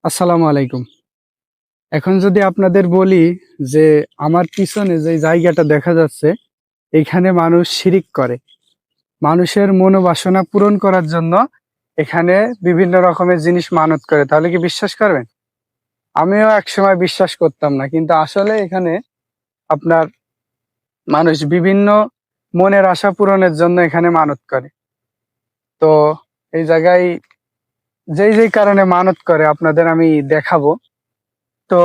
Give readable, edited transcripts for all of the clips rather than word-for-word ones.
আসসালামু আলাইকুম। এখন যদি আপনাদের বলি যে আমার পিছনে যে জায়গাটা দেখা যাচ্ছে, এখানে মানুষ শিরিক করে। মানুষের মনোবাসনা পূরণ করার জন্য এখানে বিভিন্ন রকমের জিনিস মানত করে। তাহলে কি বিশ্বাস করবেন? আমিও একসময় বিশ্বাস করতাম না। কিন্তু আসলে এখানে আপনার মানুষ বিভিন্ন মনের আশা পূরণের জন্য এখানে মানত করে। তো এই জায়গায় যেই কারণে মানত করে আপনাদের আমি দেখাবো। তো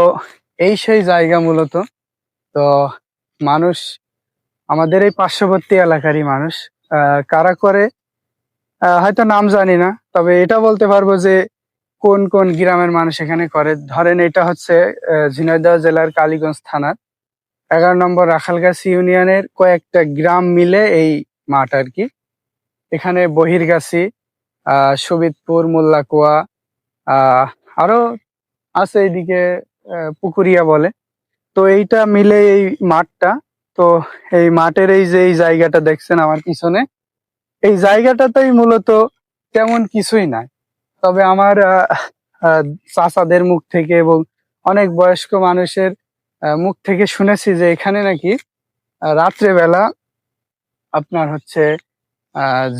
এই সেই জায়গা মূলত। তো মানুষ আমাদের এই পার্শ্ববর্তী এলাকারই মানুষ কারা করে হয়তো নাম জানি না, তবে এটা বলতে পারবো যে কোন কোন গ্রামের মানুষ এখানে করে। ধরেন এটা হচ্ছে ঝিনাইদহ জেলার কালীগঞ্জ থানার 11 নম্বর রাখালগাছি ইউনিয়নের কয়েকটা গ্রাম মিলে এই মাঠ আর কি। এখানে বহিরগাছি, সুবিদপুর, মোল্লাকুয়া, আহ আরো আছে এইদিকে পুকুরিয়া বলে। তো এইটা মিলে এই মাঠটা। তো এই মাঠের এই যে এই জায়গাটা দেখছেন আমার পিছনে, এই জায়গাটাতেই মূলত তেমন কিছুই নাই। তবে আমার চাচাদের মুখ থেকে এবং অনেক বয়স্ক মানুষের মুখ থেকে শুনেছি যে এখানে নাকি রাত্রেবেলা আপনার হচ্ছে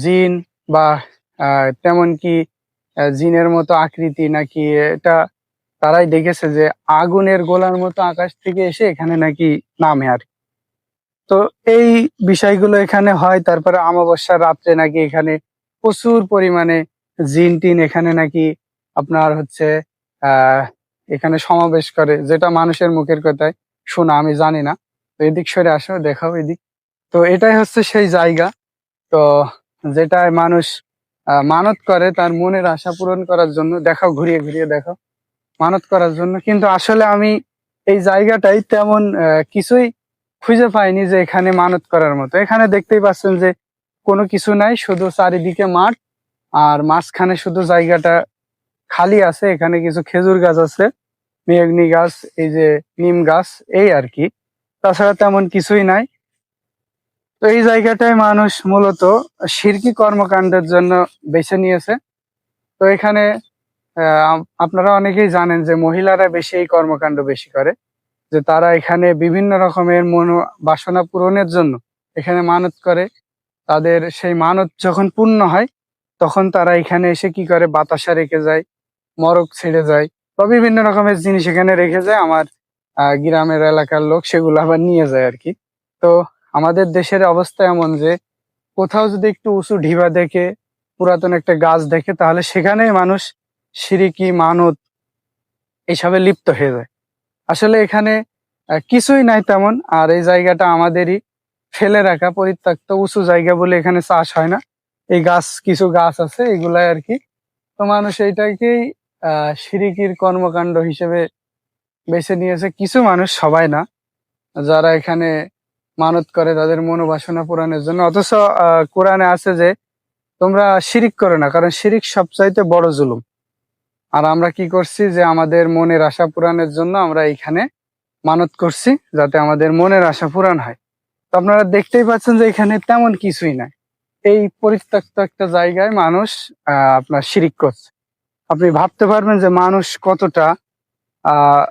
জিন বা তেমন কি জিনের মতো আকৃতি নাকি এটা তারাই দেখেছে যে আগুনের গোলার মতো আকাশ থেকে এসে এখানে নাকি নামে আর কি। তো এই বিষয়গুলো এখানে হয়। তারপরে অমাবস্যার রাত্রে নাকি এখানে প্রচুর পরিমাণে জিন টিন এখানে নাকি আপনার হচ্ছে আহ এখানে সমাবেশ করে, যেটা মানুষের মুখের কথায় শোনা, আমি জানি না। তো এদিক সরে আসো, দেখাও এদিক। তো এটাই হচ্ছে সেই জায়গা। তো যেটায় মানুষ মানত করে তার মনের আশা পূরণ করার জন্য। দেখাও, ঘুরিয়ে ঘুরিয়ে দেখাও, মানত করার জন্য। কিন্তু আসলে আমি এই জায়গাটাই তেমন কিছুই খুঁজে পাইনি যে এখানে মানত করার মতো। এখানে দেখতেই পাচ্ছেন যে কোনো কিছু নাই, শুধু চারিদিকে মাঠ, আর মাঝখানে শুধু জায়গাটা খালি আছে। এখানে কিছু খেজুর গাছ আছে, মেহগনি গাছ, এই যে নিম গাছ, এই আর কি। তাছাড়া তেমন কিছুই নাই। তো এই জায়গাটায় মানুষ মূলত শিরকি কর্মকাণ্ডের জন্য বেছে নিয়েছে। তো এখানে আপনারা অনেকেই জানেন যে মহিলারা বেশি এই কর্মকাণ্ড বেশি করে, যে তারা এখানে বিভিন্ন রকমের বাসনা পূরণের জন্য এখানে মানত করে। তাদের সেই মানত যখন পূর্ণ হয় তখন তারা এখানে এসে কি করে, বাতাসা রেখে যায়, মরক ছেড়ে যায়, বা বিভিন্ন রকমের জিনিস এখানে রেখে যায়। আমার গ্রামের এলাকার লোক সেগুলো আবার নিয়ে যায় আর কি। তো আমাদের দেশের অবস্থা এমন যে কোথাও যদি একটু উঁচু ঢিবা দেখে, পুরাতন একটা গাছ দেখে, তাহলে সেখানেই মানুষ সিরিকি মানত এসবে লিপ্ত হয়ে যায়। আসলে এখানে কিছুই নাই তেমন। আর এই জায়গাটা আমাদেরই ফেলে রাখা পরিত্যক্ত উঁচু জায়গা বলে এখানে চাষ হয় না। এই গাছ, কিছু গাছ আছে এগুলাই আর কি। তো মানুষ এইটাকেই সিরিকির কর্মকাণ্ড হিসেবে বেছে নিয়েছে কিছু মানুষ, সবাই না, যারা এখানে মানত করে তাদের মনোবাসনা পূরণের জন্য। অথচ কোরআনে আছে যে তোমরা শিরিক করো না, কারণ শিরিক সবচাইতে বড় জুলুম। আর আমরা কি করছি যে আমাদের মনের আশা পূরণের জন্য আমরা এখানে মানত করছি, যাতে আমাদের মনের আশা পূরণ হয়। তো আপনারা দেখতেই পাচ্ছেন যে এখানে তেমন কিছুই নাই। এই পরিত্যক্ত একটা জায়গায় মানুষ আপনার শিরিক করছে। আপনি ভাবতে পারবেন যে মানুষ কতটা আহ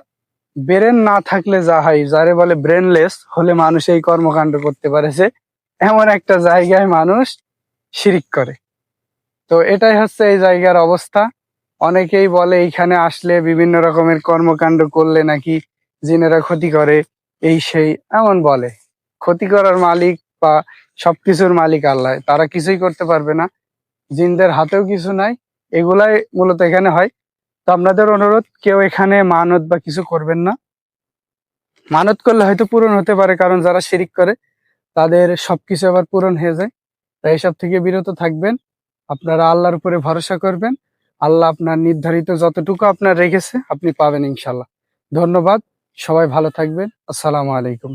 ব্রেন না থাকলে যা হয়, যারে বলে ব্রেনলেস হলে মানুষ এই কর্মকাণ্ড করতে পারে, যে এমন একটা জায়গায় মানুষ শিরিক করে। তো এটাই হচ্ছে এই জায়গার অবস্থা। অনেকেই বলে এইখানে আসলে বিভিন্ন রকমের কর্মকাণ্ড করলে নাকি জিনেরা ক্ষতি করে, এই সেই এমন বলে। ক্ষতি করার মালিক বা সবকিছুর মালিক আল্লাহ, তারা কিছুই করতে পারবে না। জিনদের হাতেও কিছু নাই। এগুলাই মূলত এখানে হয়। তো আপনাদের অনুরোধ, কেউ এখানে মানত বা কিছু করবেন না। মানত করলে হয়তো পূরণ হতে পারে, কারণ যারা শিরিক করে তাদের সবকিছু আবার পূরণ হয়ে যায়। তাই এসব থেকে বিরত থাকবেন। আপনারা আল্লাহর উপরে ভরসা করবেন। আল্লাহ আপনার নির্ধারিত যতটুকু আপনার রেখেছে আপনি পাবেন ইনশাল্লাহ। ধন্যবাদ। সবাই ভালো থাকবেন। আসসালামু আলাইকুম।